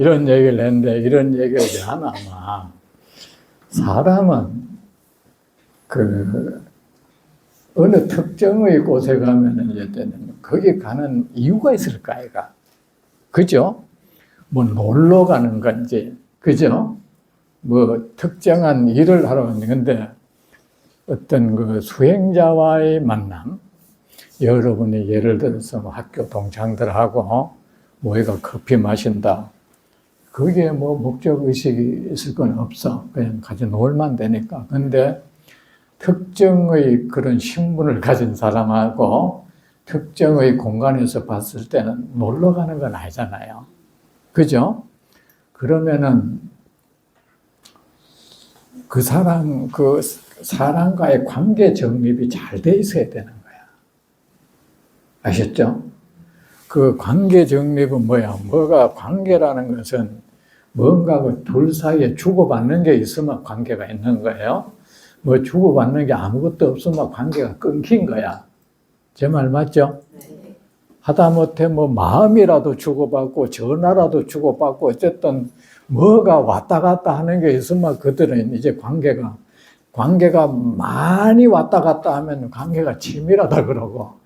이런 얘기를 했는데, 이런 얘기를 하면 아마 사람은 어느 특정의 곳에 가면은 이제는 거기 가는 이유가 있을까, 아이가. 그죠? 뭐 놀러 가는 건지, 그죠? 뭐 특정한 일을 하러 가는 건데, 어떤 그 수행자와의 만남, 여러분이 예를 들어서 뭐 학교 동창들하고 모여가 커피 마신다. 그게 뭐 목적 의식이 있을 건 없어. 그냥 같이 놀만 되니까. 근데 특정의 그런 신분을 가진 사람하고 특정의 공간에서 봤을 때는 놀러 가는 건 아니잖아요. 그죠? 그러면은 그 사람과의 관계 정립이 잘 돼 있어야 되는 거야. 아셨죠? 그 관계 정립은 뭐야? 뭐가 관계라는 것은 뭔가 그 둘 사이에 주고받는 게 있으면 관계가 있는 거예요. 뭐 주고받는 게 아무것도 없으면 관계가 끊긴 거야. 제 말 맞죠? 네. 하다못해 뭐 마음이라도 주고받고 전화라도 주고받고 어쨌든 뭐가 왔다 갔다 하는 게 있으면 그들은 이제 관계가 많이 왔다 갔다 하면 관계가 치밀하다 그러고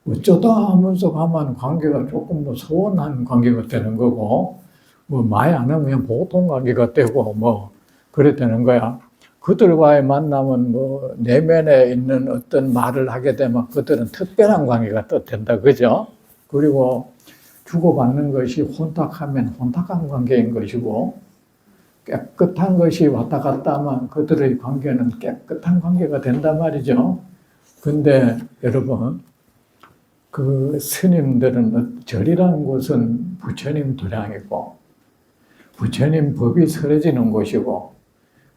어쩌다 하면서 가면 관계가 조금 뭐 소원한 관계가 되는 거고 뭐 많이 안 하면 보통 관계가 되고 뭐 그래 되는 거야. 그들과의 만남은 뭐 내면에 있는 어떤 말을 하게 되면 그들은 특별한 관계가 또 된다. 그죠? 그리고 주고받는 것이 혼탁하면 혼탁한 관계인 것이고 깨끗한 것이 왔다 갔다 하면 그들의 관계는 깨끗한 관계가 된단 말이죠. 근데 여러분, 그 스님들은 절이라는 곳은 부처님 도량이고 부처님 법이 설해지는 곳이고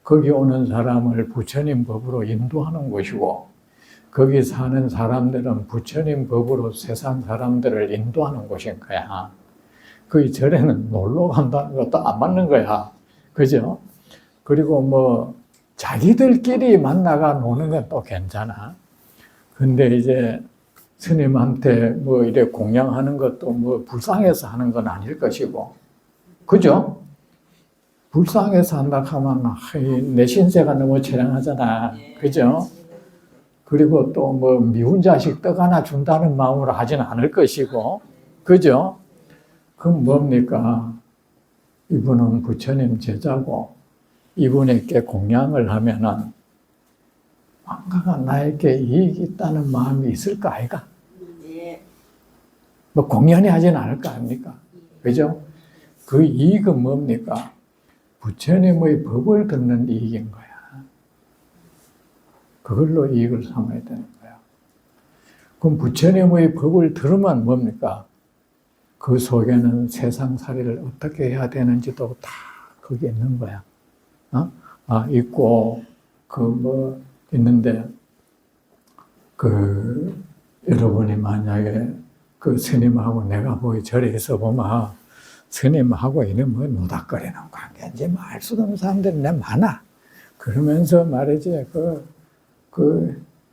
거기 오는 사람을 부처님 법으로 인도하는 곳이고 거기 사는 사람들은 부처님 법으로 세상 사람들을 인도하는 곳인 거야. 그 절에는 놀러 간다는 것도 안 맞는 거야. 그죠? 그리고 뭐 자기들끼리 만나가 노는 건 또 괜찮아. 근데 이제 스님한테 뭐 이래 공양하는 것도 뭐 불쌍해서 하는 건 아닐 것이고. 그죠? 불쌍해서 한다 하면 내 신세가 너무 처량하잖아. 그죠? 그리고 또 뭐 미운 자식 떡 하나 준다는 마음으로 하지는 않을 것이고. 그죠? 그럼 뭡니까? 이분은 부처님 제자고 이분에게 공양을 하면은 뭔가가 나에게 이익이 있다는 마음이 있을까 아이가? 네. 뭐 공연히 하진 않을 거 아닙니까? 그죠? 그 이익은 뭡니까? 부처님의 법을 듣는 이익인 거야. 그걸로 이익을 삼아야 되는 거야. 그럼 부처님의 법을 들으면 뭡니까? 그 속에는 세상살이를 어떻게 해야 되는지도 다 거기 있는 거야. 있고, 있는데, 여러분이 만약에 그 스님하고 내가 뭐 절에 있어 보면, 스님하고 이런 뭐 노닥거리는 관계인지 뭐 알 수도 없는 사람들이 많아. 그러면서 말이지,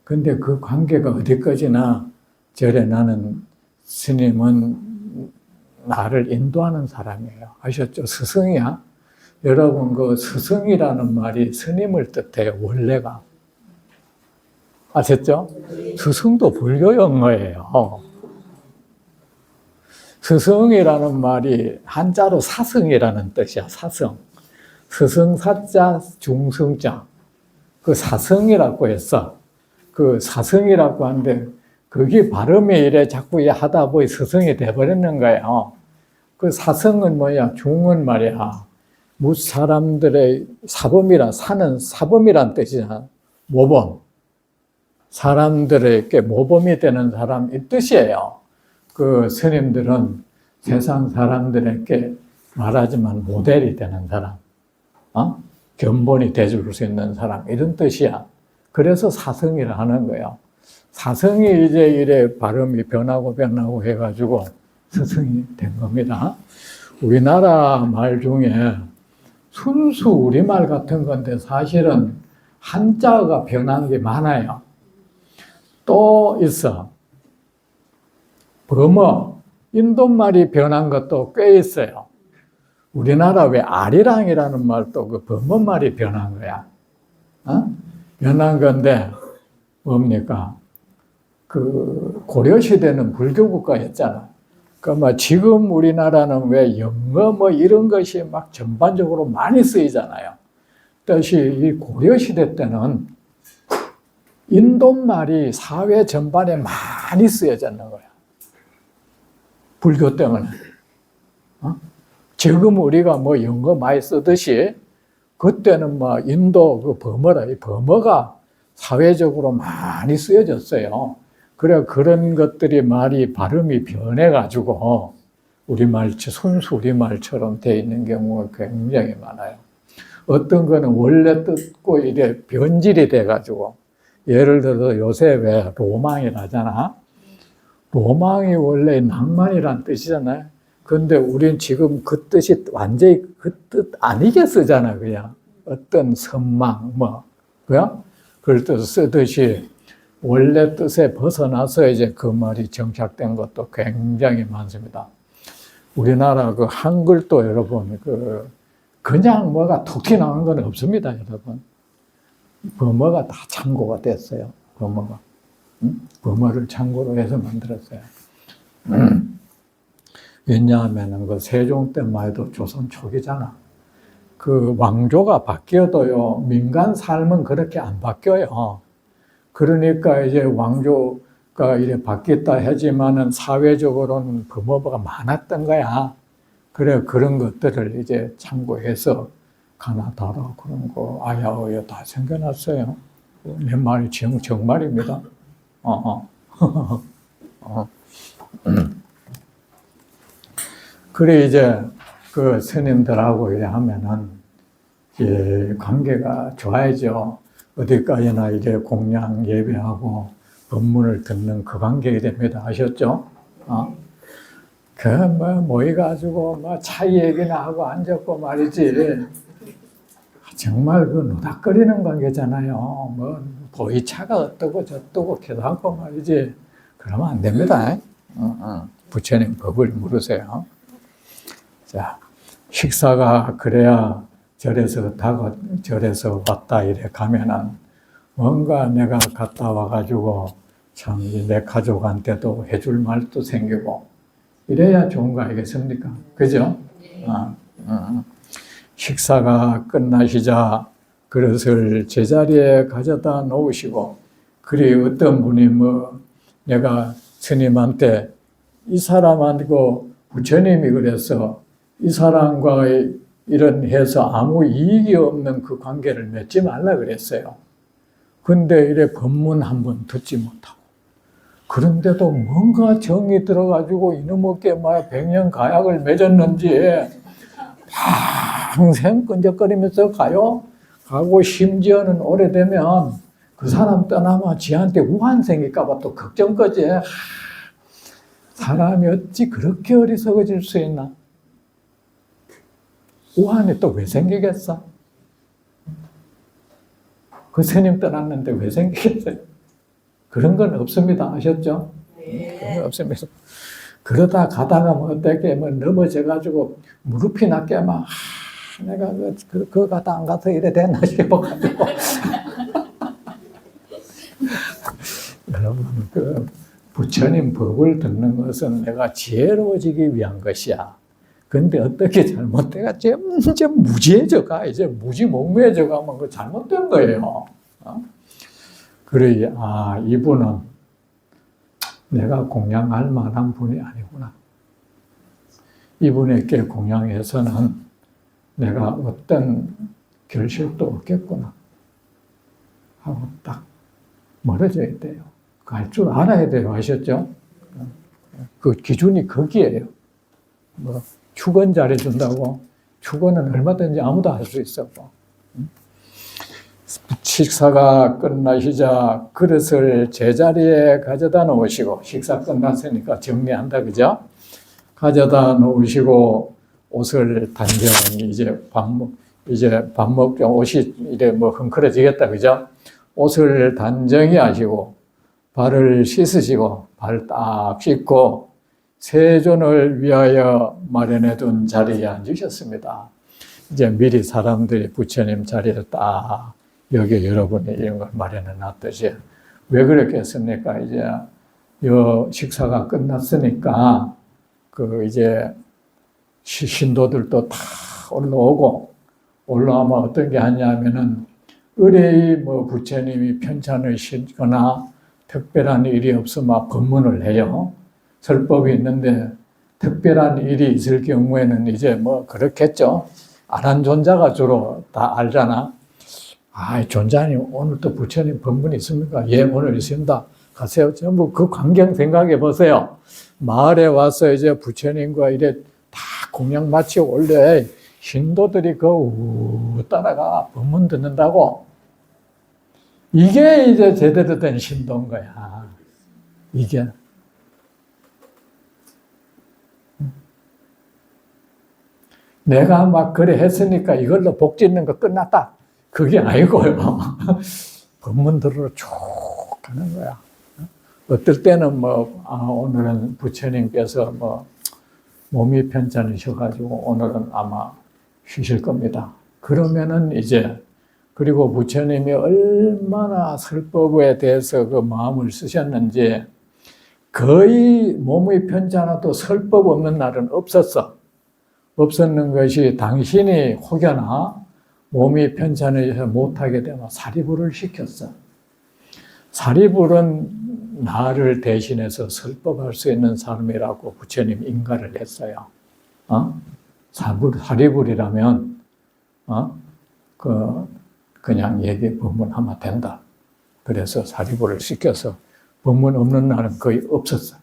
근데 그 관계가 어디까지나 절에 나는 스님은 나를 인도하는 사람이에요. 아셨죠? 스승이야. 여러분, 그 스승이라는 말이 스님을 뜻해요, 원래가. 아셨죠? 스승도 불교 용어예요. 스승이라는 말이 한자로 사승이라는 뜻이야, 사승. 스승사자, 중승자. 그 사승이라고 했어. 그 사승이라고 하는데, 그게 발음이 이래 자꾸 하다 보니 스승이 돼버리는 거예요. 그 사승은 뭐야? 중은 말이야. 사람들의 사는 사범이란 뜻이잖아. 모범. 사람들에게 모범이 되는 사람, 이 뜻이에요. 그 스님들은 세상 사람들에게 말하지만 모델이 되는 사람, 견본이 돼줄 수 있는 사람, 이런 뜻이야. 그래서 사승이라 하는 거예요. 사승이 이제 이래 발음이 변하고 해가지고 스승이 된 겁니다. 우리나라 말 중에 순수 우리말 같은 건데 사실은 한자가 변한 게 많아요. 또 있어. 범어, 인도말이 변한 것도 꽤 있어요. 우리나라 왜 아리랑이라는 말도 그 번번말이 변한 거야. 변한 건데, 뭡니까? 그 고려시대는 불교 국가였잖아. 그러니까 지금 우리나라는 왜 영어 뭐 이런 것이 막 전반적으로 많이 쓰이잖아요. 뜻이 이 고려시대 때는 인도말이 사회 전반에 많이 쓰여졌는 거야. 불교 때문에. 지금 우리가 뭐 영어 많이 쓰듯이 그때는 뭐 인도 그 이 버머가 사회적으로 많이 쓰여졌어요. 그래 그런 것들이 말이 발음이 변해가지고 순수 우리말처럼 돼 있는 경우가 굉장히 많아요. 어떤 거는 원래 뜻고 이래 변질이 돼가지고 예를 들어서 요새 왜 로망이라잖아. 로망이 원래 낭만이란 뜻이잖아요. 근데 우린 지금 그 뜻이 완전히 그 뜻 아니게 쓰잖아, 그냥. 어떤 선망, 그야? 그걸 또 쓰듯이 원래 뜻에 벗어나서 이제 그 말이 정착된 것도 굉장히 많습니다. 우리나라 그 한글도 여러분, 그냥 뭐가 툭 튀어나오는 건 없습니다, 여러분. 범어가 다 참고가 됐어요, 범어가. 범어를 참고로 해서 만들었어요. 왜냐하면 그 세종 때만 해도 조선 초기잖아. 그 왕조가 바뀌어도요, 민간 삶은 그렇게 안 바뀌어요. 그러니까 이제 왕조가 이래 바뀌었다 하지만은 사회적으로는 범어가 많았던 거야. 그래, 그런 것들을 이제 참고해서 가나다라 그런 거, 아야어야 다 생겨났어요. 내 말이 정말입니다. 그래, 이제 그 스님들하고 이래 하면은, 예, 관계가 좋아야죠. 어디까지나 이제 공양 예배하고 법문을 듣는 그 관계가 됩니다. 아셨죠? 모여가지고 차이 얘기나 하고 앉았고 말이지. 정말 그 노닥거리는 관계잖아요. 보이차가 어떠고 저떠고 기도하고 말이지. 그러면 안 됩니다. 부처님 법을 물으세요. 자, 식사가 그래야 절에서 왔다 이래 가면은 뭔가 내가 갔다 와가지고 참 내 가족한테도 해줄 말도 생기고 이래야 좋은 거 아니겠습니까? 그죠? 식사가 끝나시자 그릇을 제자리에 가져다 놓으시고, 그리 어떤 분이 내가 스님한테 이 사람하고 부처님이 그래서 이 사람과 이런 해서 아무 이익이 없는 그 관계를 맺지 말라 그랬어요. 근데 이래 법문 한번 듣지 못하고, 그런데도 뭔가 정이 들어가지고 이놈에게 백년 가약을 맺었는지 평생 끈적거리면서 가고 심지어는 오래되면 그 사람 떠나면 지한테 우환 생길까봐 또 걱정까지 해. 사람이 어찌 그렇게 어리석어질 수 있나? 우환이 또 왜 생기겠어? 그 스님 떠났는데 왜 생기겠어요? 그런 건 없습니다. 아셨죠? 네. 그런 건 없습니다. 그러다 가다가 어떻게 넘어져가지고 무릎이 낫게 내가 그 가다 안 가서 이래 됐나 싶어가지고. 여러분, 부처님 법을 듣는 것은 내가 지혜로워지기 위한 것이야. 근데 어떻게 잘못돼가 점점 무지해져가, 이제 무지몽매해져 가면 그 잘못된 거예요. 그래, 이분은 내가 공양할 만한 분이 아니구나. 이분에게 공양해서는 내가 어떤 결실도 없겠구나 하고 딱 멀어져야 돼요. 갈 줄 알아야 돼요. 아셨죠? 그 기준이 거기에요. 축원 잘해준다고? 축원은 얼마든지 아무도 할 수 있었고. 식사가 끝나시자 그릇을 제자리에 가져다 놓으시고, 식사 끝났으니까 정리한다, 그죠? 가져다 놓으시고, 옷을 단정히 이제 밥 먹고 옷이 이래 흥크러지겠다, 그죠? 옷을 단정히 하시고, 발을 씻으시고, 발 딱 씻고, 세존을 위하여 마련해둔 자리에 앉으셨습니다. 이제 미리 사람들이 부처님 자리를 딱 여기 여러분이 이런 걸 마련해 놨듯이 왜 그렇게 했습니까? 이제 요 식사가 끝났으니까 그 이제 신도들도 다 올라오고 올라오면 어떤 게 하냐면은 의뢰의 뭐 부처님이 편찬을 쉬거나 특별한 일이 없으면 법문을 해요. 설법이 있는데 특별한 일이 있을 경우에는 이제 뭐 그렇겠죠. 아는 존자가 주로 다 알잖아. 아, 존자님 오늘 또 부처님 법문이 있습니까? 예, 오늘 있습니다. 가세요. 전부 그 광경 생각해 보세요. 마을에 와서 이제 부처님과 이래 다 공양 마치고 올려 신도들이 그 따라가 법문 듣는다고. 이게 이제 제대로 된 신도인 거야. 이게. 내가 막 그래 했으니까 이걸로 복 짓는 거 끝났다. 그게 아니고요. 법문 들으러 쭉 가는 거야. 어떨 때는 뭐, 오늘은 부처님께서 뭐, 몸이 편찮으셔가지고 오늘은 아마 쉬실 겁니다. 그러면은 이제, 그리고 부처님이 얼마나 설법에 대해서 그 마음을 쓰셨는지 거의 몸이 편찮아도 설법 없는 날은 없었어. 없었는 것이 당신이 혹여나 몸이 편찮으셔서 못하게 되면 사리불을 시켰어. 사리불은 나를 대신해서 설법할 수 있는 사람이라고 부처님 인가를 했어요. 사리불이라면 그냥 법문하면 된다. 그래서 사리불을 시켜서 법문 없는 날은 거의 없었어.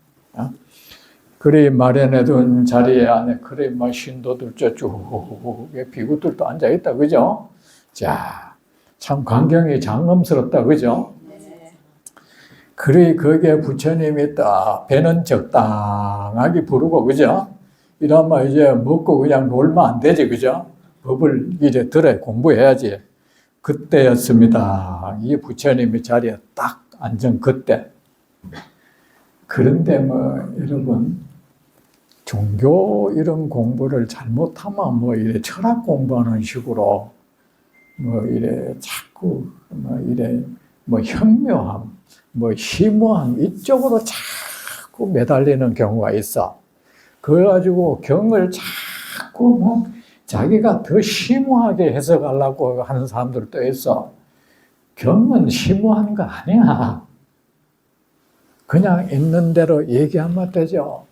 그래 마련해둔 자리에 안에 그래 막 신도들 쭉 비구들도 앉아 있다, 그죠? 자, 참 광경이 장엄스럽다, 그죠? 그래 거기에 부처님이 딱 배는 적당하게 부르고, 그죠? 이러면 이제 먹고 그냥 놀면 안 되지, 그죠? 법을 이제 들어야 공부해야지. 그때였습니다. 이 부처님의 자리에 딱 앉은 그때. 그런데 뭐 여러분, 종교 이런 공부를 잘못하면 뭐 이래 철학 공부하는 식으로 뭐 이래 자꾸 뭐 이래 뭐 현묘함, 뭐 심오함 이쪽으로 자꾸 매달리는 경우가 있어. 그래가지고 경을 자꾸 뭐 자기가 더 심오하게 해석하려고 하는 사람들도 있어. 경은 심오한 거 아니야. 그냥 있는 대로 얘기하면 되죠.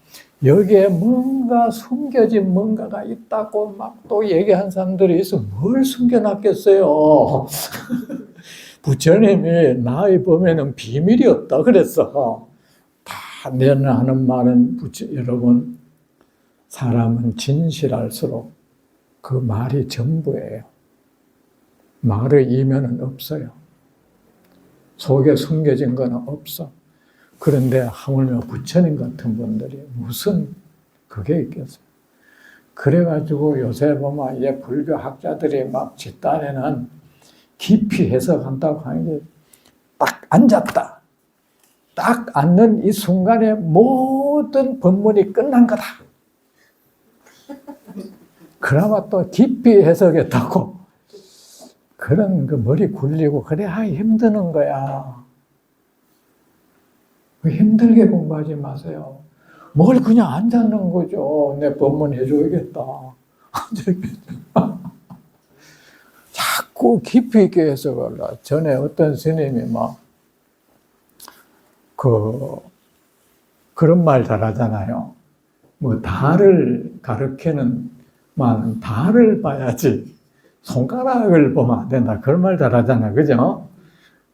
여기에 뭔가 숨겨진 뭔가가 있다고 막 또 얘기한 사람들이 있어. 뭘 숨겨놨겠어요. 부처님이 나의 범에는 비밀이 없다 그랬어. 다 내가 하는 말은 여러분, 사람은 진실할수록 그 말이 전부예요. 말의 이면은 없어요. 속에 숨겨진 거는 없어. 그런데 하물며 부처님 같은 분들이 무슨 그게 있겠어요. 그래가지고 요새 보면 이제 불교 학자들이 막 집단에는 깊이 해석한다고 하는 게 딱 앉았다. 딱 앉는 이 순간에 모든 법문이 끝난 거다. 그나마 또 깊이 해석했다고. 그런 그 머리 굴리고 그래 힘드는 거야. 힘들게 공부하지 마세요. 뭘 그냥 앉았는 거죠. 내 법문 해줘야겠다. 자꾸 깊이 있게 해석을. 전에 어떤 스님이 그런 말 잘하잖아요. 뭐 달을 가르치는 만 달을 봐야지 손가락을 보면 안 된다. 그런 말 잘하잖아요. 그죠?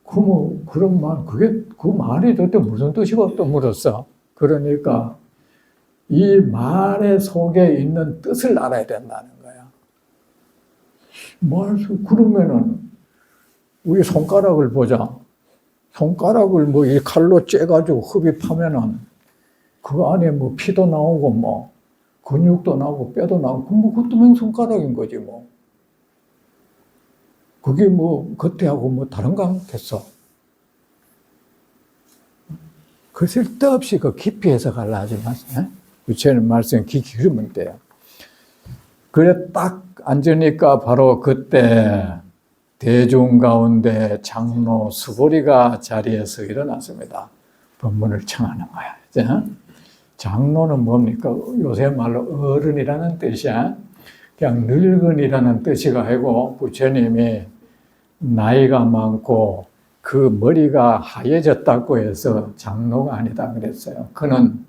그런 말, 그 말이 도대체 무슨 뜻이고 또 물었어. 그러니까 이 말의 속에 있는 뜻을 알아야 된다는 거야. 그러면은 우리 손가락을 보자. 손가락을 뭐 이 칼로 째가지고 흡입하면은 그 안에 뭐 피도 나오고 뭐 근육도 나오고 뼈도 나오고 그것도 맹손가락인 거지 뭐. 그게 뭐 겉에하고 뭐 다른 거 않겠어? 그 쓸데없이 그 깊이 해석하려 하지 마세요. 부처님 말씀 귀 기울이면 돼요. 그래 딱 앉으니까 바로 그때 대중 가운데 장로 수보리가 자리에서 일어났습니다. 법문을 청하는 거야. 이제 장로는 뭡니까? 요새 말로 어른이라는 뜻이야. 그냥 늙은이라는 뜻이가 아니고 부처님이 나이가 많고 그 머리가 하얘졌다고 해서 장로가 아니다 그랬어요. 그는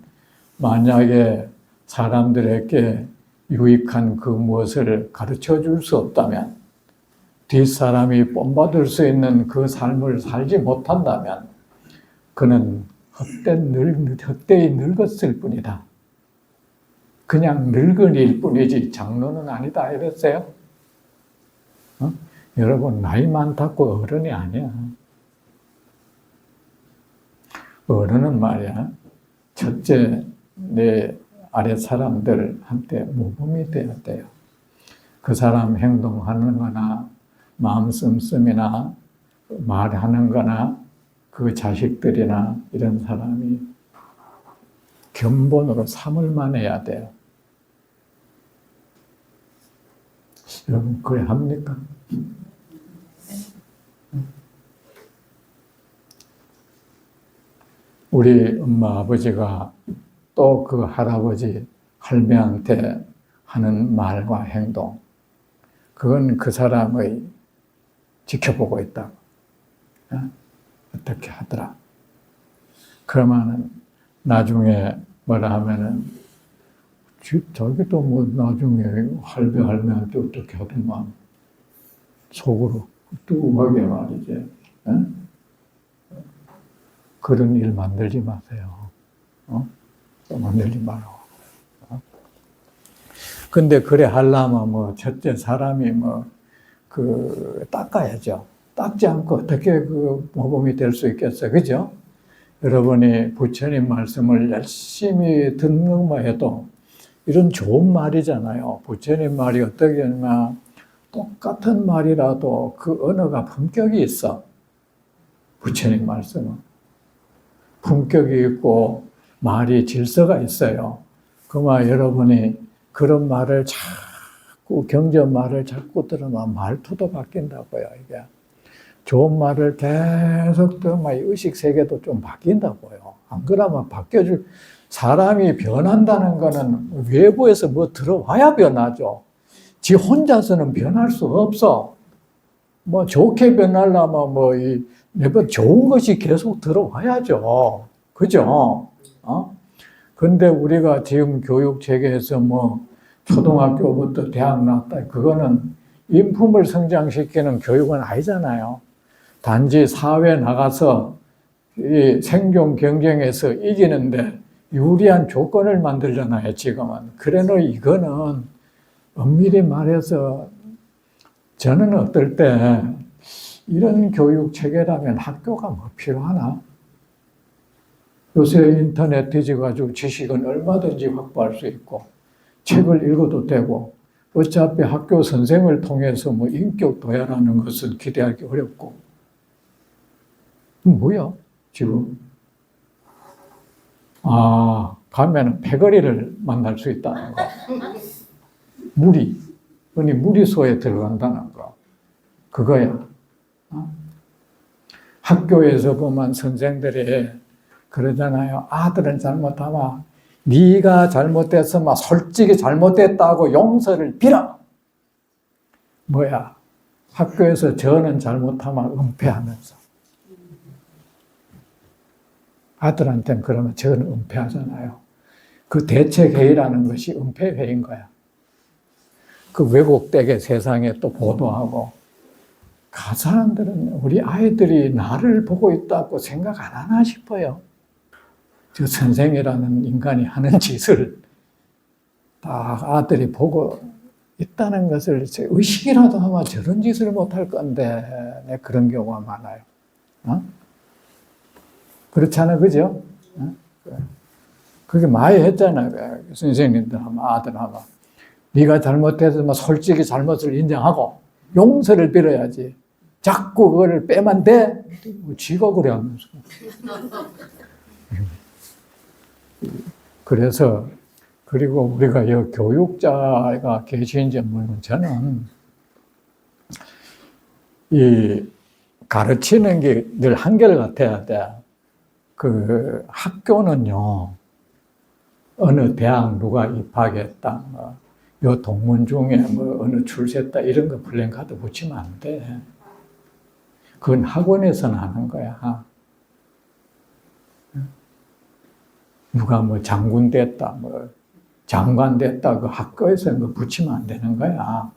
만약에 사람들에게 유익한 그 무엇을 가르쳐 줄 수 없다면, 뒷사람이 본받을 수 있는 그 삶을 살지 못한다면 그는 헛되이 늙었을 뿐이다. 그냥 늙은이일 뿐이지 장로는 아니다 이랬어요. 여러분 나이 많다고 어른이 아니야. 어른은 말이야, 첫째 내 아랫 사람들한테 모범이 되어야 돼요. 그 사람 행동하는 거나 마음 씀씀이나 말하는 거나 그 자식들이나 이런 사람이 견본으로 삼을 만해야 돼요. 여러분 그래 합니까? 우리 엄마 아버지가 또 그 할아버지 할매한테 하는 말과 행동, 그건 그 사람의 지켜보고 있다. 어떻게 하더라. 그러면은 나중에 뭐라 하면은 자기도 뭐 나중에 할매한테 어떻게 하더만 속으로 뚜하게 말이지. 그런 일 만들지 마세요. 만들지 말라고. 근데 그래 하려면 뭐 첫째 사람이 닦아야죠. 닦지 않고 어떻게 그 모범이 될 수 있겠어요. 그죠? 여러분이 부처님 말씀을 열심히 듣는 것만 해도 이런 좋은 말이잖아요. 부처님 말이 어떻게 하냐면 똑같은 말이라도 그 언어가 품격이 있어. 부처님 말씀은. 품격이 있고 말이 질서가 있어요. 그만 여러분이 그런 말을 자꾸 경전 말을 자꾸 들으면 말투도 바뀐다고요. 이게 좋은 말을 계속 들으면 의식 세계도 좀 바뀐다고요. 안 그러면 바뀌어줄 사람이 변한다는 거는 외부에서 뭐 들어와야 변하죠. 지 혼자서는 변할 수 없어. 뭐 좋게 변하려면 매번 좋은 것이 계속 들어와야죠. 그죠? 근데 우리가 지금 교육 체계에서 초등학교부터 대학 나왔다. 그거는 인품을 성장시키는 교육은 아니잖아요. 단지 사회에 나가서 이 생존 경쟁에서 이기는데 유리한 조건을 만들잖아요, 지금은. 그래도 이거는 엄밀히 말해서 저는 어떨 때 이런 교육 체계라면 학교가 뭐 필요하나? 요새 인터넷 뒤져가지고 지식은 얼마든지 확보할 수 있고 책을 읽어도 되고 어차피 학교 선생을 통해서 인격 도야라는 것은 기대하기 어렵고 뭐야 지금? 가면은 패거리를 만날 수 있다는 거. 무리소에 들어간다는 거. 그거야. 학교에서 보면 선생들이 그러잖아요. 아들은 잘못하면 네가 잘못했으면 솔직히 잘못했다고 용서를 빌어. 뭐야? 학교에서 저는 잘못하면 은폐하면서. 아들한테는 그러면 저는 은폐하잖아요. 그 대책회의라는 것이 은폐회의인 거야. 그 왜곡되게 세상에 또 보도하고. 그 사람들은 우리 아이들이 나를 보고 있다고 생각 안 하나 싶어요. 저 선생이라는 인간이 하는 짓을 다 아들이 보고 있다는 것을 의식이라도 하면 저런 짓을 못할 건데 그런 경우가 많아요. 그렇잖아요. 그죠? 그게 많이 했잖아요. 선생님들 하면 아들 하면 네가 잘못해서 솔직히 잘못을 인정하고 용서를 빌어야지. 자꾸 그걸 빼면 돼? 쥐가 그래 하면서. 그래서 그리고 우리가 이 교육자가 계신지 모르면 저는 이 가르치는 게 늘 한결같아야 돼. 그 학교는요, 어느 대학 누가 입학했다, 요 동문 중에 뭐 어느 출세했다 이런 거 플랜카드 붙이면 안 돼. 그건 학원에서는 하는 거야. 누가 뭐 장군 됐다, 뭐 장관 됐다, 그 학교에서 그 붙이면 안 되는 거야.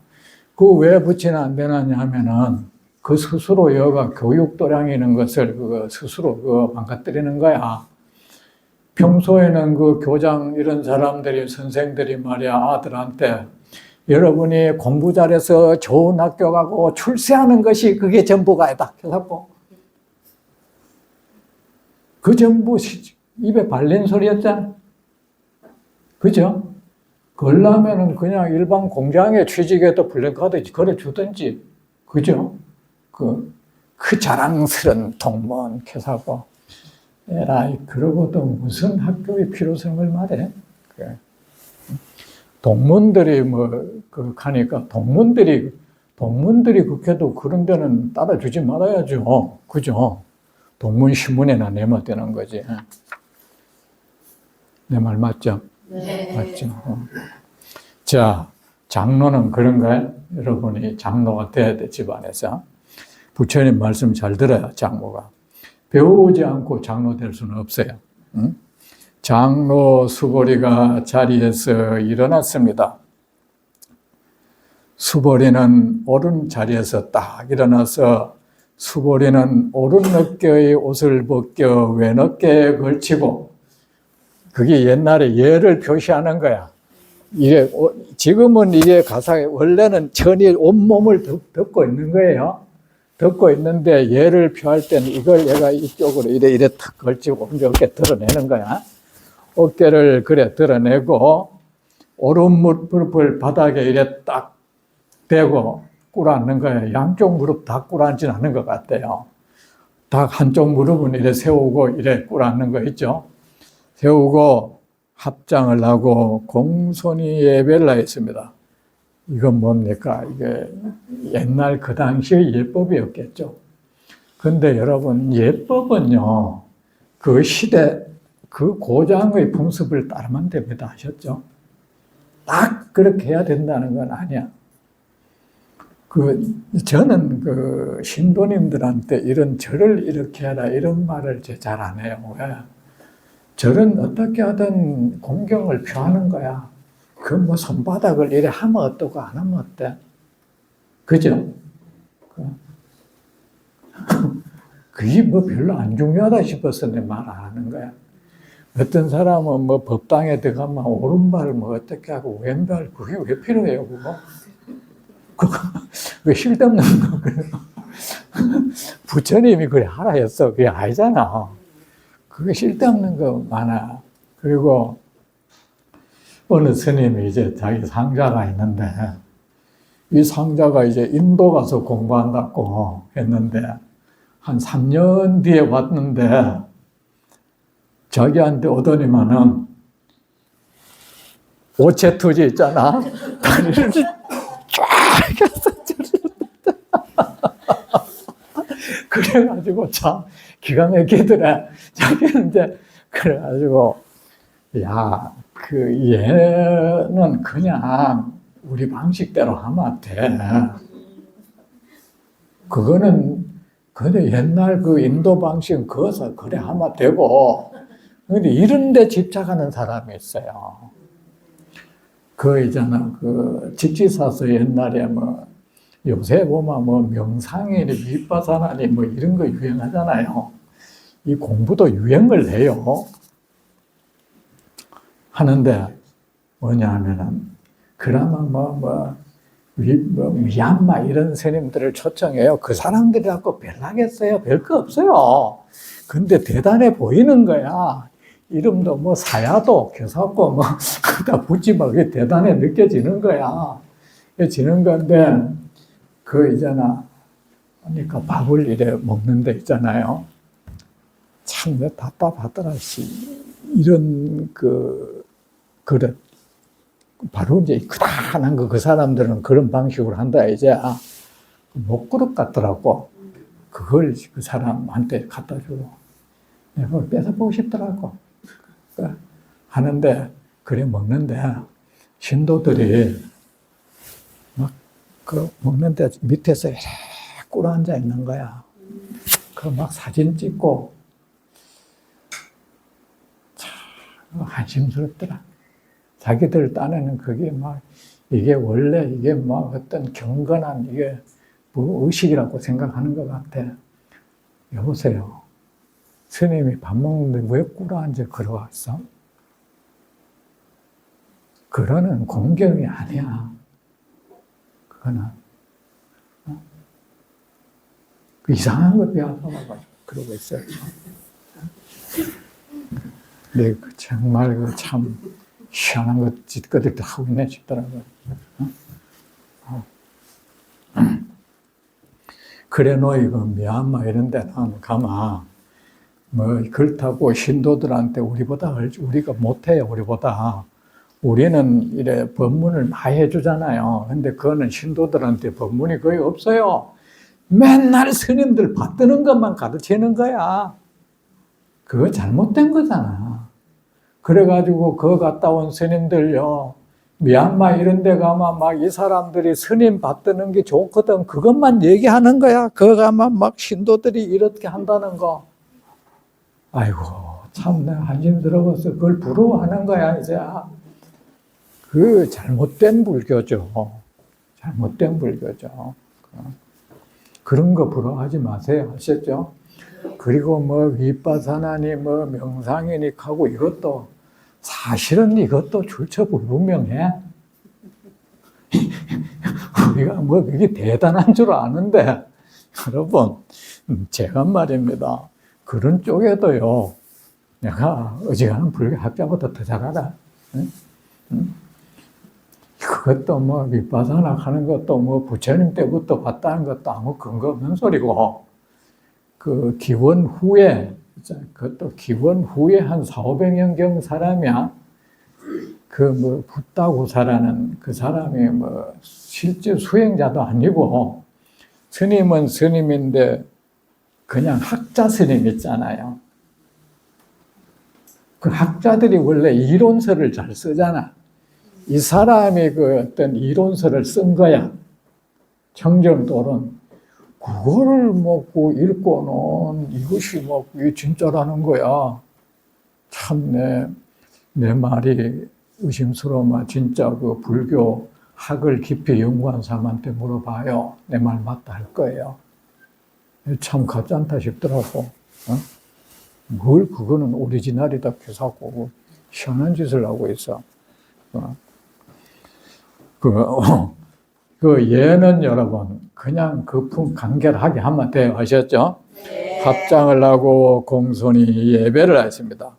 그 왜 붙이면 안 되느냐 하면은 그 스스로 여가 교육 도량이는 것을 그 스스로 그 망가뜨리는 거야. 평소에는 그 교장 이런 사람들이 선생들이 말이야 아들한테 여러분이 공부 잘해서 좋은 학교 가고 출세하는 것이 그게 전부가 아니다. 그래서 그 전부 입에 발린 소리였잖아. 그죠? 그러려면은 그냥 일반 공장에 취직해도 플랜카드 걸어 주든지, 그죠? 그 자랑스런 동문 캐사고, 에라이, 그러고도 무슨 학교의 필요성을 말해? 그래. 동문들이 가니까 동문들이 그렇게도 그런 데는 따라주지 말아야죠. 그죠? 동문 신문에나 내면 되는 거지. 내 말 맞죠? 네. 맞죠? 자, 장로는 그런가요? 여러분이 장로가 돼야 돼, 집안에서. 부처님 말씀 잘 들어요, 장로가. 배우지 않고 장로 될 수는 없어요. 응? 장로 수보리가 자리에서 일어났습니다. 수보리는 옳은 자리에서 딱 일어나서 수보리는 오른 어깨의 옷을 벗겨 왼 어깨에 걸치고, 그게 옛날에 예를 표시하는 거야. 이게 지금은 이게 가사에 원래는 천이 온몸을 덮고 있는 거예요. 덮고 있는데 예를 표할 때는 이걸 얘가 이쪽으로 이래 탁 걸치고 어깨 드러내는 거야. 어깨를 그래 드러내고 오른 무릎을 바닥에 이래 딱 대고 꿇어앉는 거예요. 양쪽 무릎 다 꿇어앉지는 않은 것 같아요. 딱 한쪽 무릎은 이래 세우고 이래 꿇어앉는 거 있죠. 세우고 합장을 하고 공손히 예배를 하였습니다. 이건 뭡니까? 이게 옛날 그 당시의 예법이었겠죠. 근데 여러분, 예법은요, 그 시대, 그 고장의 풍습을 따르면 됩니다. 아셨죠? 딱 그렇게 해야 된다는 건 아니야. 저는 그 신도님들한테 이런 절을 이렇게 해라, 이런 말을 잘 안 해요. 왜? 절은 어떻게 하든 공경을 표하는 거야. 그 뭐 손바닥을 이래 하면 어떠고 안 하면 어때? 그죠? 그게 뭐 별로 안 중요하다 싶어서 내 말 안 하는 거야. 어떤 사람은 뭐 법당에 들어가면 오른발 뭐 어떻게 하고 왼발 그게 왜 필요해요, 그거? 그거 왜 실없는 거? 부처님이 그래 하라 했어. 그게 아니잖아. 그게 쓸데없는 거 많아. 그리고 어느 스님이 이제 자기 상자가 있는데 이 상자가 이제 인도 가서 공부한다고 했는데 한 3년 뒤에 왔는데 자기한테 오더니만은 오체투지 있잖아. 다리를 쫙 해서 그래가지고 참 기가 막히더래. 자기는 이제 그래가지고 야, 얘는 그냥 우리 방식대로 하면 돼. 그거는 근데 옛날 그 인도 방식은 그것을 그래 하면 되고, 근데 이런 데 집착하는 사람이 있어요. 있잖아, 직지사서 옛날에 요새 보면 명상이니 윗바사나니 이런 거 유행하잖아요. 이 공부도 유행을 해요. 하는데 뭐냐 하면은 그나마 미얀마 이런 스님들을 초청해요. 그 사람들이 갖고 별나겠어요? 별거 없어요. 근데 대단해 보이는 거야. 이름도 사야도 교사고 그다 붙이면 그게 대단해 느껴지는 거야. 지는 건데 있잖아. 그러니까 밥을 이래 먹는 데 있잖아요. 참 답답하더라. 이런 그릇 바로 이제 크다란 거 그 사람들은 그런 방식으로 한다 이제 목그릇 같더라고. 그걸 그 사람한테 갖다 주고 내가 뺏어보고 싶더라고. 그러니까 하는데 그래 먹는데 신도들이 막 그 먹는데 밑에서 이렇게 꿇어 앉아 있는 거야. 그 막 사진 찍고 참 한심스럽더라. 자기들 딴에는 그게 막 이게 원래 이게 막 어떤 경건한 이게 뭐 의식이라고 생각하는 것 같아. 여보세요. 스님이 밥 먹는데 왜 꿇어 앉아 걸어왔어? 그거는 공경이 아니야. 그거는 이상한 거 배워서 그러고 있어요. 근데 정말 참 희한한 것 짓거리도 하고 있네 싶더라고요. 그래 놓이고 미얀마 이런 데는 가만 뭐 그렇다고 신도들한테 우리가 못해요. 우리보다 우리는 이래 법문을 많이 해주잖아요. 근데 그거는 신도들한테 법문이 거의 없어요. 맨날 스님들 받드는 것만 가르치는 거야. 그거 잘못된 거잖아. 그래가지고 그거 갔다 온 스님들요, 미얀마 이런 데 가면 막 이 사람들이 스님 받드는 게 좋거든. 그것만 얘기하는 거야. 그거 가면 막 신도들이 이렇게 한다는 거. 아이고, 참, 내가 한심 들어가서 그걸 부러워하는 거야, 이제. 그 잘못된 불교죠. 잘못된 불교죠. 그런 거 부러워하지 마세요. 아셨죠? 그리고 뭐 윗바사나니 뭐 명상이니 하고 이것도 사실은 이것도 출처불분명해. 우리가 뭐 그게 대단한 줄 아는데 여러분 제가 말입니다. 그런 쪽에도요 내가 어지간한 불교학자보다 더 잘 알아. 응? 그것도 뭐 윗바사나 하는 것도 뭐 부처님 때부터 봤다는 것도 아무 근거 없는 소리고 그 기원 후에 그것도 기원 후에 한 4,500년경 사람이야. 그 뭐 붓다고사라는 그 사람이 뭐 실제 수행자도 아니고 스님은 스님인데 그냥 학자 스님 있잖아요. 그 학자들이 원래 이론서를 잘 쓰잖아. 이 사람이 그 어떤 이론서를 쓴 거야. 청정도론. 그거를 먹고 읽고는 이것이 뭐 이게 진짜라는 거야. 참 내 말이 의심스러우면 진짜 그 불교 학을 깊이 연구한 사람한테 물어봐요. 내 말 맞다 할 거예요. 참 가짜않다 싶더라고. 뭘 그거는 오리지널이다 해서고 희한한 짓을 하고 있어. 그 예는 여러분 그냥 거품 간결하게 하면 돼요. 아셨죠? 네. 합장을 하고 공손히 예배를 했습니다.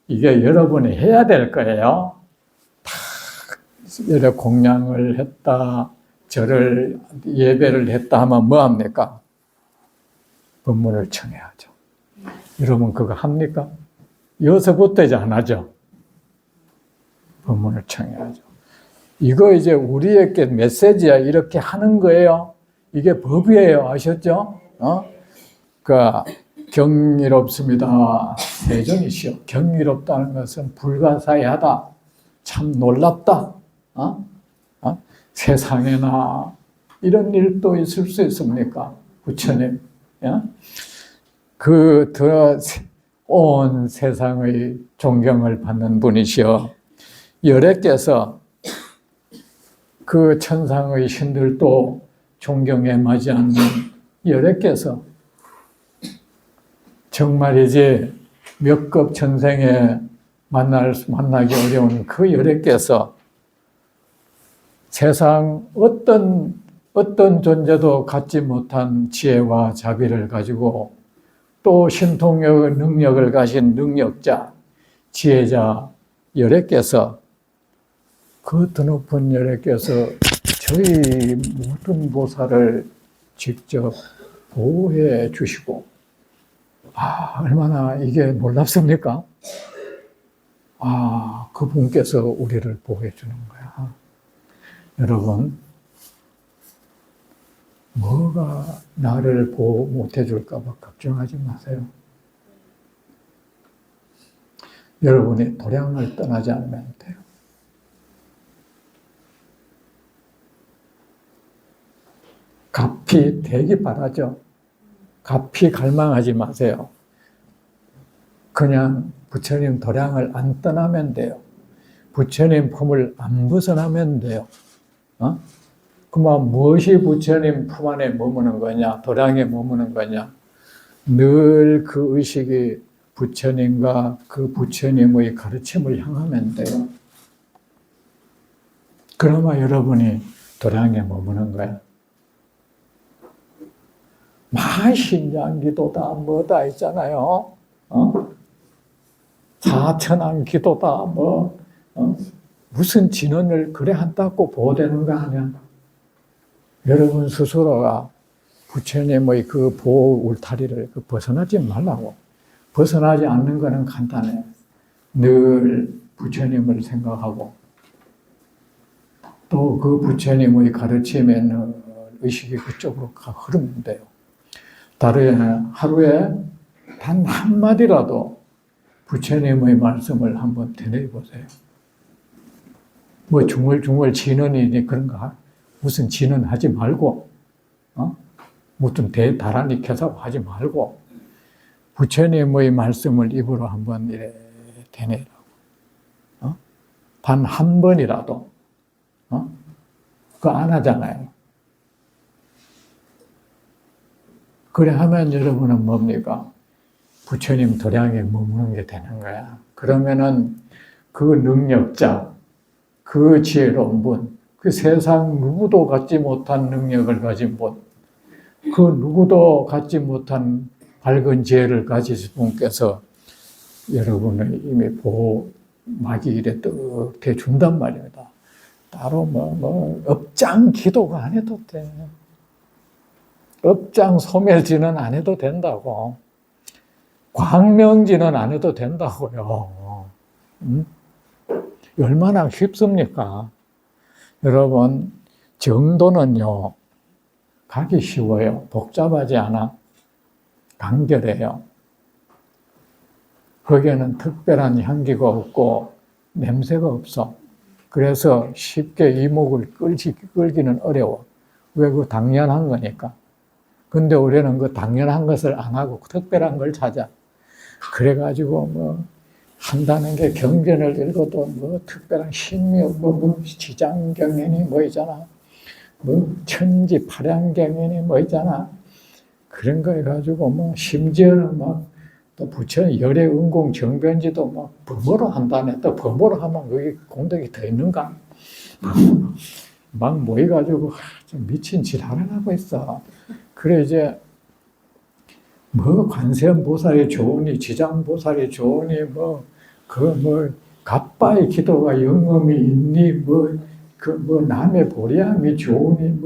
이게 여러분이 해야 될 거예요. 다 이렇게 공양을 했다, 절을 예배를 했다 하면 뭐 합니까? 법문을 청해야죠. 여러분 그거 합니까? 여기서부터 이제 안 하죠. 법문을 청해야죠. 이거 이제 우리에게 메시지야. 이렇게 하는 거예요. 이게 법이에요. 아셨죠? 그러니까 경이롭습니다. 세존이시여. 경이롭다는 것은 불가사의하다. 참 놀랍다. 세상에나 이런 일도 있을 수 있습니까? 부처님. 온 세상의 존경을 받는 분이시여. 열애께서 그 천상의 신들도 존경에 맞지 않는 열애께서 정말이지 몇 급 전생에 만나기 어려운 그 열애께서 세상 어떤 존재도 갖지 못한 지혜와 자비를 가지고 또 신통력 능력을 가진 능력자, 지혜자 열애께서 그 드높은 열애께서 저희 모든 보살을 직접 보호해 주시고 얼마나 이게 놀랍습니까? 그분께서 우리를 보호해 주는 거야. 여러분, 뭐가 나를 보호 못해 줄까 봐 걱정하지 마세요. 여러분이 도량을 떠나지 않으면 돼요. 갑이 되기 바라죠. 갑이 갈망하지 마세요. 그냥 부처님 도량을 안 떠나면 돼요. 부처님 품을 안 벗어나면 돼요. 그만 무엇이 부처님 품 안에 머무는 거냐, 도량에 머무는 거냐. 늘 그 의식이 부처님과 그 부처님의 가르침을 향하면 돼요. 그러면 여러분이 도량에 머무는 거예요. 신장기도다 뭐다 있잖아요. 사천왕 기도다 무슨 진언을 그래 한다고 보호되는 거 아니야. 여러분 스스로가 부처님의 그 보호 울타리를 벗어나지 말라고. 벗어나지 않는 것은 간단해. 늘 부처님을 생각하고 또 그 부처님의 가르침에 의식이 그쪽으로 흐르면 돼요. 하루에 단 한마디라도 부처님의 말씀을 한번 되뇌보세요. 뭐 중얼중얼 진언이니 그런가? 무슨 진언하지 말고, 무슨 대단하니 켜서 하지 말고, 부처님의 말씀을 입으로 한번 이래 되뇌라고. 단 한 번이라도, 그거 안 하잖아요. 그래 하면 여러분은 뭡니까? 부처님 도량에 머무는 게 되는 거야. 그러면은 그 능력자, 그 지혜로운 분, 그 세상 누구도 갖지 못한 능력을 가진 분, 그 누구도 갖지 못한 밝은 지혜를 가지신 분께서 여러분의 이미 보호막이 이래 떡 대준단 말입니다. 따로 업장 기도가 안 해도 돼. 업장 소멸지는 안 해도 된다고. 광명지는 안 해도 된다고요. 얼마나 쉽습니까? 여러분, 정도는요, 가기 쉬워요. 복잡하지 않아. 간결해요. 거기에는 특별한 향기가 없고 냄새가 없어. 그래서 쉽게 이목을 끌기는 어려워. 왜? 그 당연한 거니까. 근데 우리는 그 당연한 것을 안 하고 특별한 걸 찾아. 그래가지고 한다는 게 경전을 읽어도 특별한 신묘, 지장경연이 있잖아. 천지 파량경연이 있잖아. 그런 거 해가지고 심지어는 또 부처 열애 은공 정변지도 범어로 한다네. 또 범어로 하면 거기 공덕이 더 있는가? 모여가지고 좀 미친 지랄을 하고 있어. 그래 이제 관세음보살이 좋으니 지장보살이 좋으니 갑바의 기도가 영험이 있니 남의 보리함이 좋으니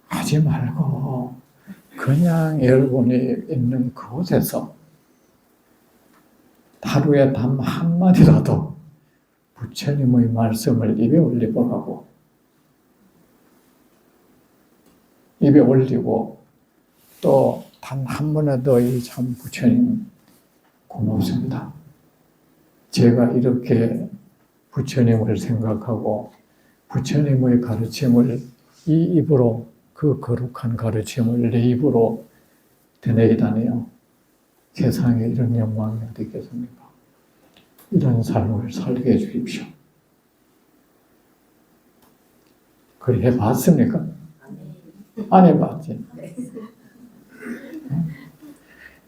하지 말고 그냥 여러분이 있는 그곳에서 하루에 단 한마디라도 부처님의 말씀을 입에 올리고 입에 올리고 또 단 한 번에도 이 참 부처님 고맙습니다. 제가 이렇게 부처님을 생각하고 부처님의 가르침을 이 입으로 그 거룩한 가르침을 내 입으로 되뇌이다니요. 세상에 이런 영광이 어디 있겠습니까? 이런 삶을 살게 해 주십시오. 그래 해봤습니까? 안 해봤지?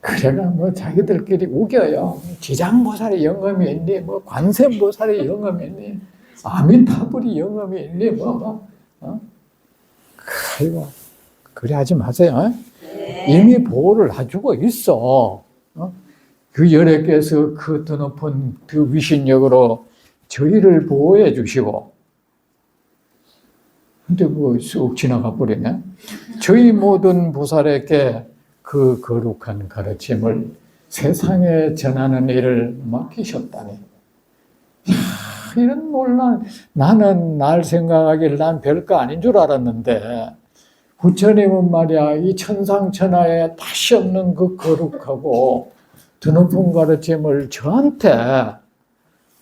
그래가 자기들끼리 우겨요. 지장보살이 영험이 있니? 관세음보살이 영험이 있니? 아미타불이 영험이 있니? 아이고, 그래 하지 마세요. 이미 보호를 해주고 있어. 그 열애께서 그 더 높은 그 위신력으로 저희를 보호해 주시고, 근데 쑥 지나가 버리네. 저희 모든 보살에게 그 거룩한 가르침을 세상에 전하는 일을 맡기셨다니. 이런 논란, 나는 날 생각하기를 난 별거 아닌 줄 알았는데, 부처님은 말이야, 이 천상천하에 다시 없는 그 거룩하고 드높은 가르침을 저한테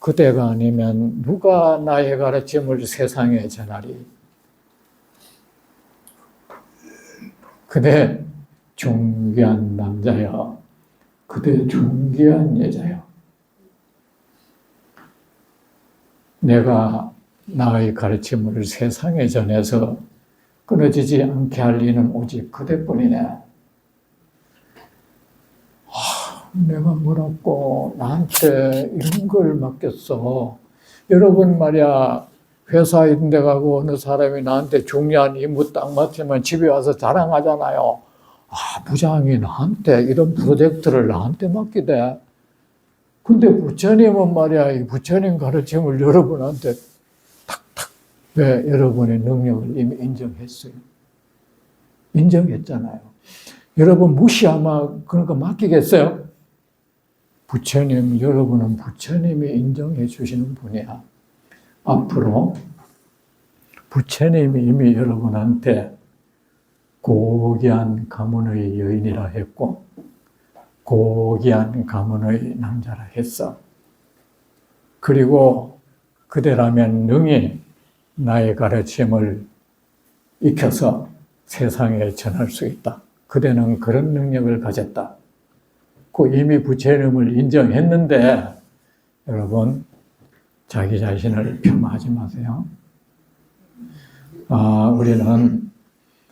그대가 아니면 누가 나의 가르침을 세상에 전하리? 그대 존귀한 남자여, 그대 존귀한 여자여. 내가 나의 가르침을 세상에 전해서 끊어지지 않게 할 리는 오직 그대뿐이네. 내가 뭐라고 나한테 이런 걸 맡겼어. 여러분 말이야, 회사 이런 데 가고 어느 사람이 나한테 중요한 임무 딱 맡으면 집에 와서 자랑하잖아요. 부장이 나한테 이런 프로젝트를 나한테 맡기대. 근데 부처님은 말이야, 이 부처님 가르침을 여러분한테 탁탁, 왜 여러분의 능력을 이미 인정했어요. 인정했잖아요. 여러분 무시하면 그런 거 맡기겠어요? 부처님, 여러분은 부처님이 인정해 주시는 분이야. 앞으로 부처님이 이미 여러분한테 고귀한 가문의 여인이라 했고 고귀한 가문의 남자라 했어. 그리고 그대라면 능히 나의 가르침을 익혀서 세상에 전할 수 있다. 그대는 그런 능력을 가졌다. 그 이미 부처님을 인정했는데 여러분 자기 자신을 폄하하지 마세요. 우리는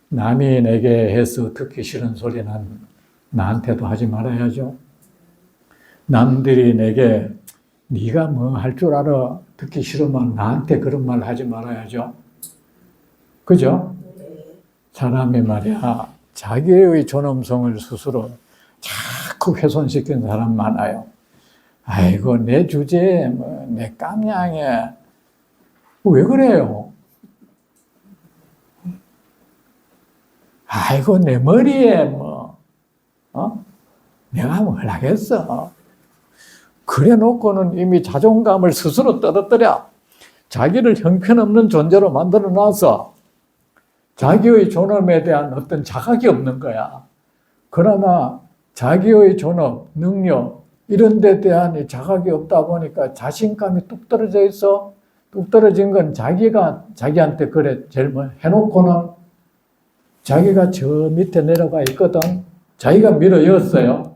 남이 내게 해서 듣기 싫은 소리는 나한테도 하지 말아야죠. 남들이 내게 네가 뭐 할 줄 알아 듣기 싫으면 나한테 그런 말 하지 말아야죠. 그죠? 사람이 말이야 자기의 존엄성을 스스로 자꾸 훼손시킨 사람 많아요. 아이고 내 주제에 뭐, 내 깜냥에 왜 그래요? 아이고 내 머리에 뭐 내가 뭘 하겠어? 그래 놓고는 이미 자존감을 스스로 떨어뜨려 자기를 형편없는 존재로 만들어 놔서 자기의 존엄에 대한 어떤 자각이 없는 거야. 그러나 자기의 존엄, 능력 이런 데 대한 자각이 없다 보니까 자신감이 뚝 떨어져 있어. 뚝 떨어진 건 자기가 자기한테 그래 제일 뭐 해놓고는 자기가 저 밑에 내려가 있거든. 자기가 밀어였어요.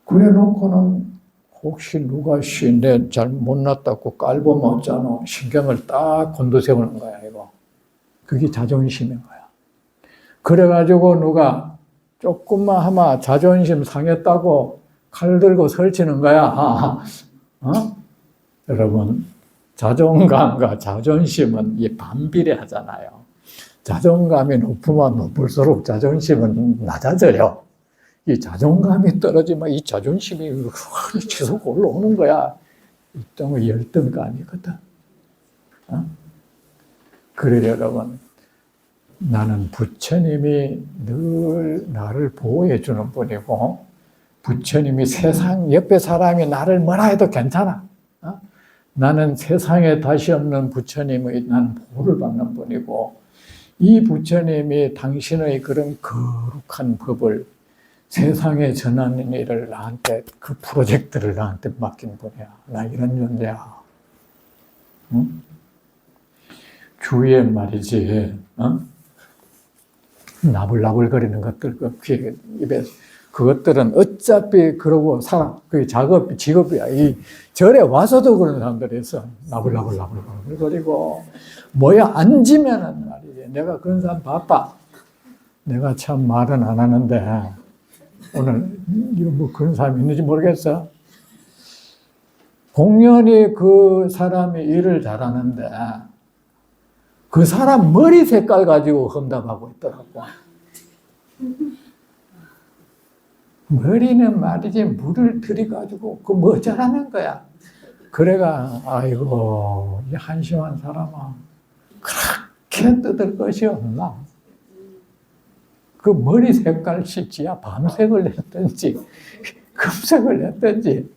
그래 놓고는 혹시 누가 내 잘 못났다고 깔보면 어쩌노 신경을 딱 곤두세우는 거야 이거. 그게 자존심인 거야. 그래가지고 누가 조금만 하면 자존심 상했다고 칼 들고 설치는 거야. 여러분 자존감과 자존심은 반비례하잖아요. 자존감이 높으면 높을수록 자존심은 낮아져요. 이 자존감이 떨어지면 이 자존심이 계속 올라오는 거야. 일종의 열등가 아니거든. 그래 여러분 나는 부처님이 늘 나를 보호해 주는 분이고 부처님이 세상 옆에 사람이 나를 뭐라 해도 괜찮아. 나는 세상에 다시 없는 부처님의 난 보호를 받는 분이고 이 부처님이 당신의 그런 거룩한 법을 세상에 전하는 일을 나한테 그 프로젝트를 나한테 맡긴 분이야. 나 이런 존재야. 응? 주위에 말이지 나불나불거리는 것들 그 귀에 입에 그것들은 어차피 그러고 살아. 그게 직업이야. 이 절에 와서도 그런 사람들이 있어. 나불나불거리고 뭐야 앉으면은 말이지. 내가 그런 사람 봤다. 내가 참 말은 안 하는데 오늘 뭐 그런 사람이 있는지 모르겠어. 공연히 그 사람이 일을 잘하는데 그 사람 머리 색깔 가지고 험담하고 있더라고. 머리는 말이지 물을 들이가지고 그 뭐 잘하는 거야. 그래가 아이고 이 한심한 사람아 그렇게 뜯을 것이 없나. 그 머리 색깔 지야 밤색을 냈든지 금색을 냈든지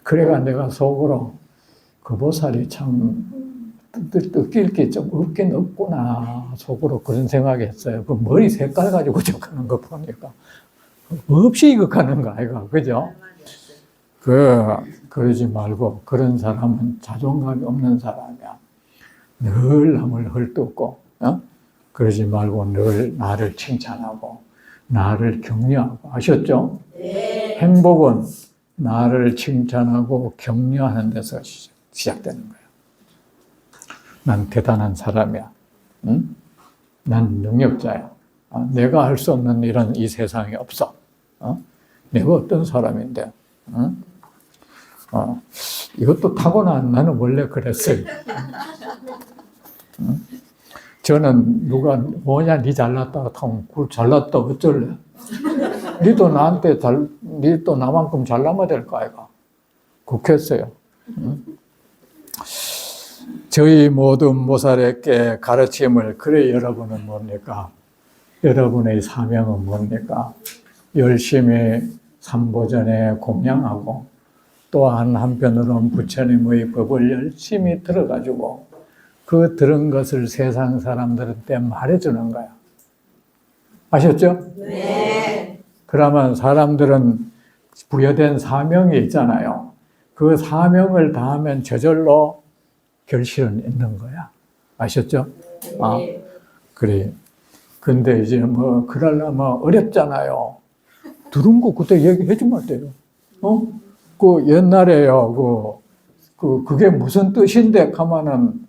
그래가 내가 속으로 그 보살이 참 느낄 게 좀 없긴 없구나. 속으로 그런 생각이 했어요. 그 머리 색깔 가지고 적하는 거 보니까. 없이 이거 가는 거 아이가. 그죠? 그러지 말고, 그런 사람은 자존감이 없는 사람이야. 늘 남을 헐뜯고, 그러지 말고 늘 나를 칭찬하고, 나를 격려하고. 아셨죠? 네. 행복은 나를 칭찬하고 격려하는 데서 시작되는 거예요. 난 대단한 사람이야. 응? 난 능력자야. 내가 할 수 없는 일은 이 세상에 없어. 내가 어떤 사람인데. 응? 이것도 타고난, 나는 원래 그랬어요. 응? 저는 누가 뭐냐 니 잘났다 하면 그걸 잘났다 어쩔래? 니도 나한테 니도 나만큼 잘나면 될 거 아이가. 그렇겠어요. 응? 저희 모든 모살에게 가르침을, 그래 여러분은 뭡니까? 여러분의 사명은 뭡니까? 열심히 삼보전에 공양하고, 또한 한편으로는 부처님의 법을 열심히 들어가지고 그 들은 것을 세상 사람들한테 말해주는 거야. 아셨죠? 네. 그러면 사람들은 부여된 사명이 있잖아요. 그 사명을 다하면 저절로 결실은 있는 거야. 아셨죠? 네. 그래. 근데 이제 그러려면 어렵잖아요. 들은 거 그때 얘기해 주면 돼요. 그 옛날에요, 그게 무슨 뜻인데 하면은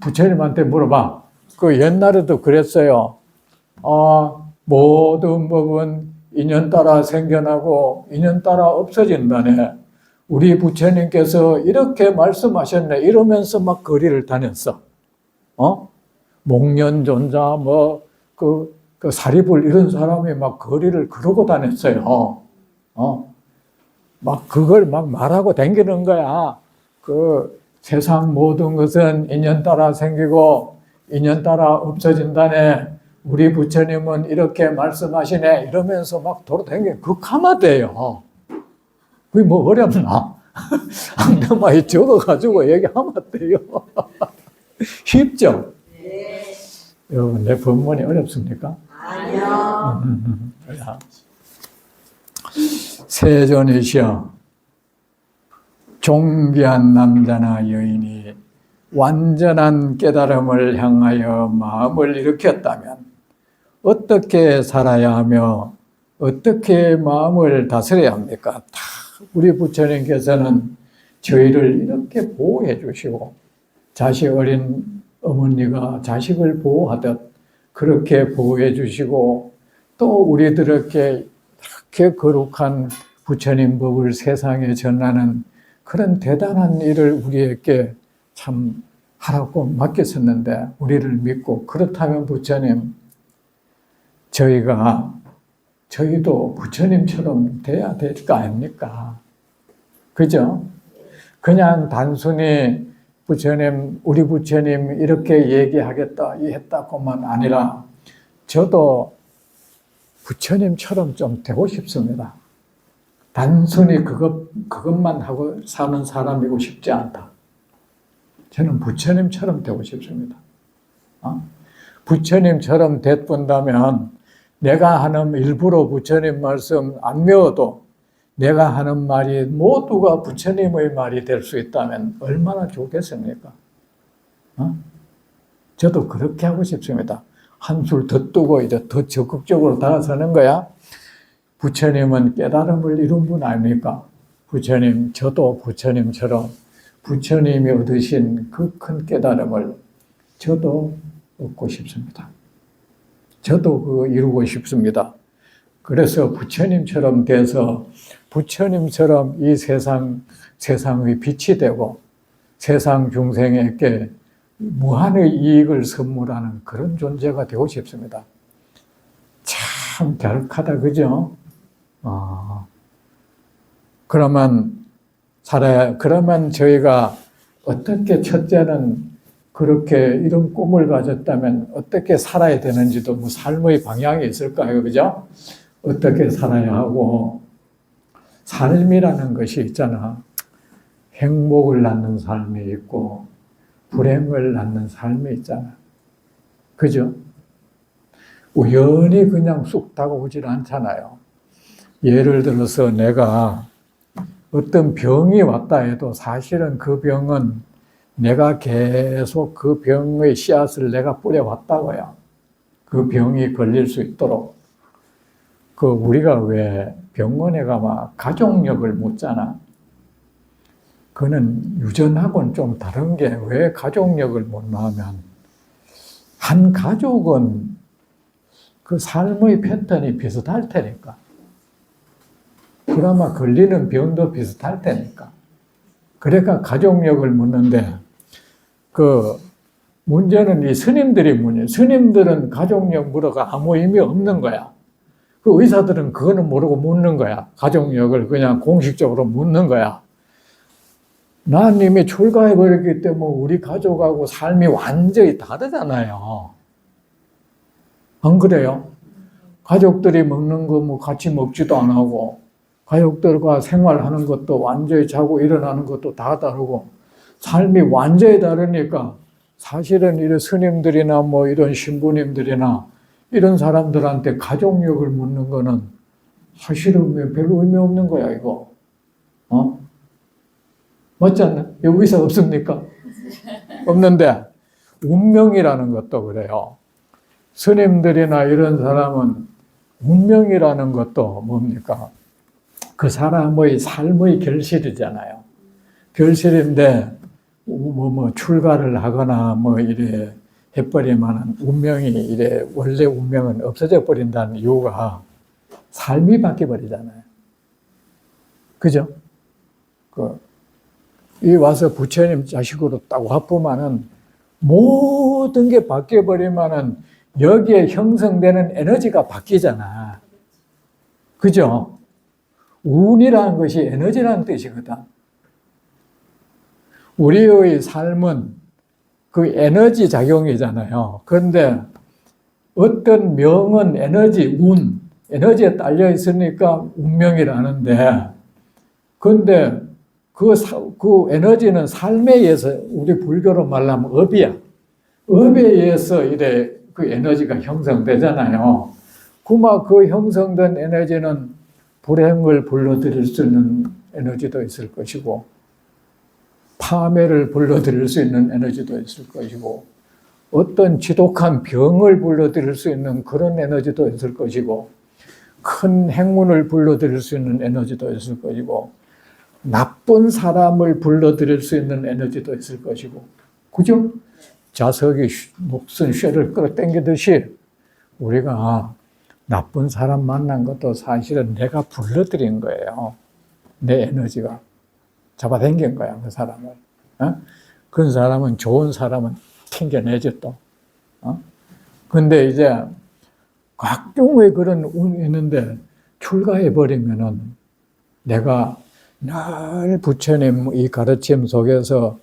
부처님한테 물어봐. 그 옛날에도 그랬어요. 모든 법은 인연 따라 생겨나고 인연 따라 없어진다네. 우리 부처님께서 이렇게 말씀하셨네. 이러면서 막 거리를 다녔어. 목련존자, 그 사리불 이런 사람이 막 거리를 그러고 다녔어요. 막 그걸 막 말하고 다니는 거야. 그 세상 모든 것은 인연 따라 생기고 인연 따라 없어진다네. 우리 부처님은 이렇게 말씀하시네. 이러면서 막 돌아다니게 그거 하면 돼요. 그게 뭐 어렵나? 안경마에 적어가지고 얘기하면 돼요. 쉽죠? 네. 여러분, 내 법문이 어렵습니까? 아니요. 세존이시여, 존귀한 남자나 여인이 완전한 깨달음을 향하여 마음을 일으켰다면 어떻게 살아야 하며 어떻게 마음을 다스려야 합니까? 다 우리 부처님께서는 저희를 이렇게 보호해 주시고, 자식 어린 어머니가 자식을 보호하듯 그렇게 보호해 주시고, 또 우리들에게 이렇게 거룩한 부처님 법을 세상에 전하는 그런 대단한 일을 우리에게 참 하라고 맡겼었는데, 우리를 믿고, 그렇다면 부처님, 저희도 부처님처럼 돼야 될 거 아닙니까? 그죠? 그냥 단순히 부처님, 우리 부처님 이렇게 얘기하겠다, 했다고만 아니라 저도 부처님처럼 좀 되고 싶습니다. 단순히 그것만 하고 사는 사람이고 싶지 않다. 저는 부처님처럼 되고 싶습니다. 부처님처럼 됐본다면 내가 하는 일부러 부처님 말씀 안 외워도 내가 하는 말이 모두가 부처님의 말이 될 수 있다면 얼마나 좋겠습니까? 저도 그렇게 하고 싶습니다. 한술 더 뜨고 이제 더 적극적으로 다가서는 거야. 부처님은 깨달음을 이룬 분 아닙니까? 부처님, 저도 부처님처럼 부처님이 얻으신 그 큰 깨달음을 저도 얻고 싶습니다. 저도 그거 이루고 싶습니다. 그래서 부처님처럼 돼서 부처님처럼 이 세상의 빛이 되고 세상 중생에게 무한의 이익을 선물하는 그런 존재가 되고 싶습니다. 참 갸륵하다, 그죠? 그러면 저희가 어떻게, 첫째는 그렇게 이런 꿈을 가졌다면 어떻게 살아야 되는지도 뭐 삶의 방향이 있을까요? 그죠? 어떻게 살아야 하고, 삶이라는 것이 있잖아. 행복을 낳는 삶이 있고 불행을 낳는 삶이 있잖아. 그죠? 우연히 그냥 쑥 다가오질 않잖아요. 예를 들어서 내가 어떤 병이 왔다 해도 사실은 그 병은 내가 계속 그 병의 씨앗을 내가 뿌려왔다고요. 그 병이 걸릴 수 있도록. 우리가 왜 병원에 가면 가족력을 묻잖아. 그는 유전하고는 좀 다른 게 왜 가족력을 묻나 하면, 한 가족은 그 삶의 패턴이 비슷할 테니까. 그나마 걸리는 병도 비슷할 테니까. 그러니까 가족력을 묻는데, 문제는 이 스님들이 문제. 스님들은 가족력 물어가 아무 의미 없는 거야. 그 의사들은 그거는 모르고 묻는 거야. 가족력을 그냥 공식적으로 묻는 거야. 난 이미 출가해버렸기 때문에 우리 가족하고 삶이 완전히 다르잖아요. 안 그래요? 가족들이 먹는 거 뭐 같이 먹지도 안 하고, 가족들과 생활하는 것도 완전히 자고 일어나는 것도 다 다르고, 삶이 완전히 다르니까 사실은 이런 스님들이나 뭐 이런 신부님들이나 이런 사람들한테 가족력을 묻는 거는 사실은 별로 의미 없는 거야, 이거. 맞지 않나? 여기서 없습니까? 없는데, 운명이라는 것도 그래요. 스님들이나 이런 사람은 운명이라는 것도 뭡니까? 그 사람의 삶의 결실이잖아요. 결실인데, 출가를 하거나 이래 해버리면 운명이 원래 운명은 없어져 버린다는 이유가 삶이 바뀌어버리잖아요. 그죠? 이 와서 부처님 자식으로 딱 와보면은 모든 게 바뀌어버리면은 여기에 형성되는 에너지가 바뀌잖아. 그죠? 운이라는 것이 에너지라는 뜻이거든. 우리의 삶은 그 에너지 작용이잖아요. 그런데 어떤 명은 에너지, 에너지에 딸려 있으니까 운명이라는데, 그런데 그 에너지는 삶에 의해서, 우리 불교로 말하면 업이야. 업에 의해서 그 에너지가 형성되잖아요. 그 형성된 에너지는 불행을 불러들일 수 있는 에너지도 있을 것이고, 파멸을 불러들일 수 있는 에너지도 있을 것이고, 어떤 지독한 병을 불러들일 수 있는 그런 에너지도 있을 것이고, 큰 행운을 불러들일 수 있는 에너지도 있을 것이고, 나쁜 사람을 불러들일 수 있는 에너지도 있을 것이고, 그죠? 자석이 목선 쇠를 끌어당기듯이 우리가 나쁜 사람 만난 것도 사실은 내가 불러들인 거예요. 내 에너지가 잡아당긴 거야, 그 사람을. 그런 사람은, 좋은 사람은 튕겨내지 또. 근데 이제 각종의 그런 운이 있는데 출가해버리면은 내가 늘 부처님 이 가르침 속에서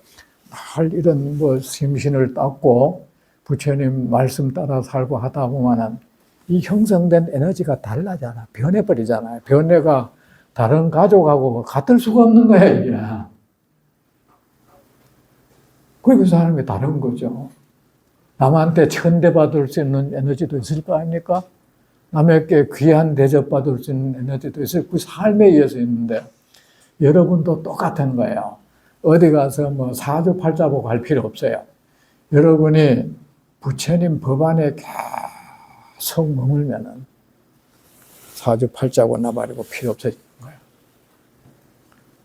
늘 이런 심신을 닦고 부처님 말씀 따라 살고 하다 보면은 이 형성된 에너지가 달라잖아. 변해버리잖아요. 변해가 다른 가족하고 같을 수가 없는 거야, 이게. 그리고 그 사람이 다른 거죠. 남한테 천대받을 수 있는 에너지도 있을 거 아닙니까? 남에게 귀한 대접받을 수 있는 에너지도 있을 그 삶에 의해서 있는데, 여러분도 똑같은 거예요. 어디 가서 사주팔자보고 갈 필요 없어요. 여러분이 부처님 법안에 계속 머물면은 사주팔자고 나발이고 필요 없어지는 거예요.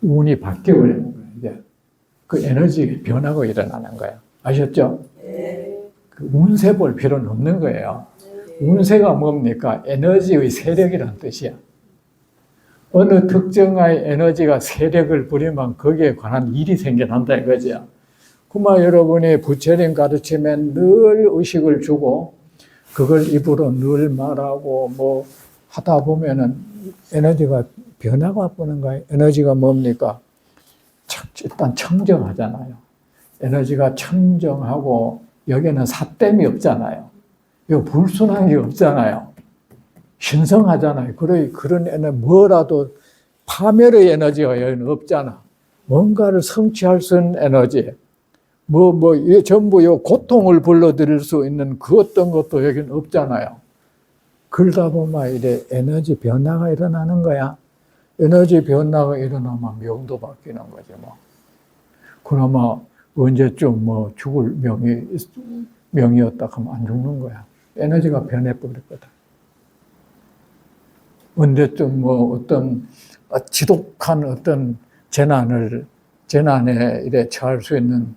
운이 바뀌어버리는 거예요. 이게 그 에너지 변화가 일어나는 거예요. 아셨죠? 네. 그 운세 볼 필요는 없는 거예요. 운세가 뭡니까? 에너지의 세력이라는 뜻이야. 어느 특정의 에너지가 세력을 부리면 거기에 관한 일이 생겨난다 이거죠. 그만 여러분이 부처님 가르침에 늘 의식을 주고 그걸 입으로 늘 말하고 하다 보면은 에너지가 변화가 보는 거예요. 에너지가 뭡니까? 일단 청정하잖아요. 에너지가 청정하고 여기는 사땜이 없잖아요. 이거 불순한 게 없잖아요. 신성하잖아요. 그런 에너지, 뭐라도 파멸의 에너지가 여기는 없잖아. 뭔가를 성취할 수 있는 에너지, 이게 전부 요 고통을 불러들일 수 있는 그 어떤 것도 여기는 없잖아요. 그러다 보면 이래 에너지 변화가 일어나는 거야. 에너지 변화가 일어나면 명도 바뀌는 거지, 뭐. 그나마 언제쯤 죽을 명이었다 하면 안 죽는 거야. 에너지가 변해버렸거든. 언제쯤 어떤 지독한 어떤 재난에 이래 처할 수 있는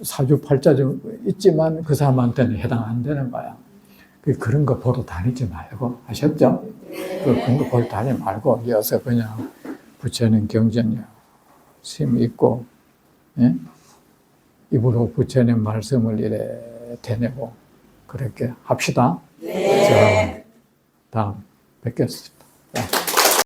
사주팔자도 있지만 그 사람한테는 해당 안 되는 거야. 그런 거 보러 다니지 말고, 아셨죠? 그런 거 보러 다니지 말고, 이어서 그냥 부처님 경전이요. 힘 있고, 예? 입으로 부처님 말씀을 이래 대내고, 그렇게 합시다. 자, 다음 뵙겠습니다.